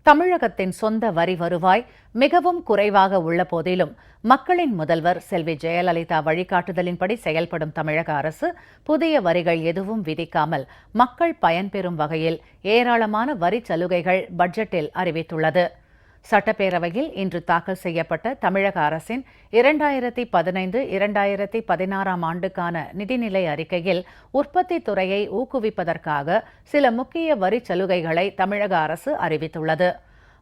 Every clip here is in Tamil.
தமிழகத்தின் சொந்த வரி வருவாய் மிகவும் குறைவாக உள்ள போதிலும் மக்களின் முதல்வர் செல்வி ஜெயலலிதா வழிகாட்டுதலின்படி செயல்படும் தமிழக அரசு புதிய வரிகள் எதுவும் விதிக்காமல் மக்கள் பயன்பெறும் வகையில் ஏராளமான வரிச் சலுகைகள் பட்ஜெட்டில் அறிவித்துள்ளது. சட்டப்பேரவையில் இன்று தாக்கல் செய்யப்பட்ட தமிழக அரசின் 2015-2016 ஆண்டுக்கான நிதிநிலை அறிக்கையில் உற்பத்தி துறையை ஊக்குவிப்பதற்காக சில முக்கிய வரிச் சலுகைகளை தமிழக அரசு அறிவித்துள்ளது.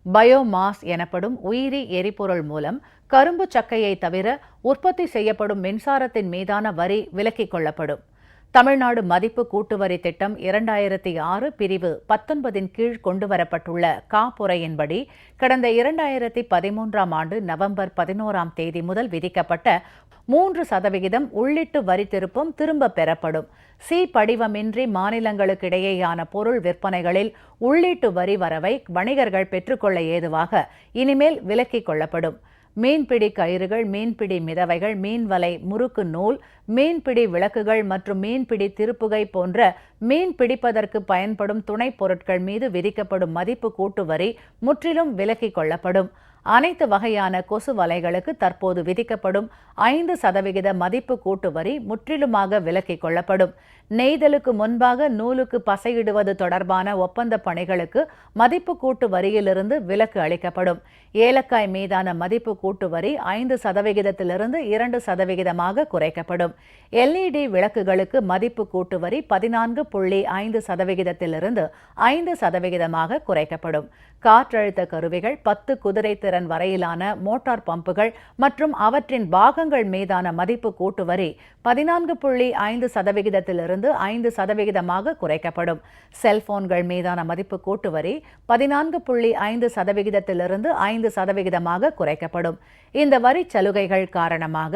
பயோமாஸ் எனப்படும் உயிரி எரிபொருள் மூலம் கரும்பு சக்கையை தவிர உற்பத்தி செய்யப்படும் மின்சாரத்தின் மீதான வரி விலக்கிக் கொள்ளப்படும். தமிழ்நாடு மதிப்பு கூட்டுவரி திட்டம் 2006 பிரிவு 19 கீழ் கொண்டுவரப்பட்டுள்ள காப்புறையின்படி கடந்த 2013 ஆண்டு நவம்பர் 11 தேதி முதல் விதிக்கப்பட்ட 3% உள்ளீட்டு வரி திருப்பம் திரும்பப் பெறப்படும். சி படிவமின்றி மாநிலங்களுக்கிடையேயான பொருள் விற்பனைகளில் உள்ளீட்டு வரி வரவை வணிகர்கள் பெற்றுக்கொள்ள ஏதுவாக இனிமேல் விலக்கிக் கொள்ளப்படும். மீன்பிடி கயிறுகள், மீன்பிடி மிதவைகள், மீன்வலை, முறுக்கு நூல், மீன்பிடி விளக்குகள் மற்றும் மீன்பிடி திருப்புகை போன்ற மீன் பிடிப்பதற்கு பயன்படும் துணைப் பொருட்கள் மீது விதிக்கப்படும் மதிப்பு கூட்டு வரி முற்றிலும் விலக்கிக் கொள்ளப்படும். அனைத்து வகையான கொசு வலைகளுக்கு தற்போது விதிக்கப்படும் 5% மதிப்பு கூட்டு வரி முற்றிலுமாக விலக்கிக் கொள்ளப்படும். நெய்தலுக்கு முன்பாக நூலுக்கு பசையிடுவது தொடர்பான ஒப்பந்த பணிகளுக்கு மதிப்பு கூட்டு வரியிலிருந்து விலக்கு அளிக்கப்படும். ஏலக்காய் மீதான மதிப்பு கூட்டு வரி 5%-லிருந்து 2% குறைக்கப்படும். எல்இடி விளக்குகளுக்கு மதிப்பு கூட்டு வரி 14.5%-லிருந்து 5% குறைக்கப்படும். காற்றழுத்த கருவிகள், 10 குதிரை திறன் வரையிலான மோட்டார் பம்புகள் மற்றும் அவற்றின் பாகங்கள் மீதான மதிப்பு கூட்டு வரி 14.5%-லிருந்து 5% குறைக்கப்படும். செல்போன்கள் மீதான மதிப்பு கூட்டு வரி 14.5%-லிருந்து 5% குறைக்கப்படும். இந்த வரி சலுகைகள் காரணமாக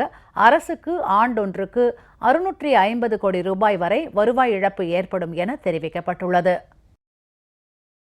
அரசுக்கு ஆண்டொன்றுக்கு 650 கோடி ரூபாய் வரை வருவாய் இழப்பு ஏற்படும் என தெரிவிக்கப்பட்டுள்ளது.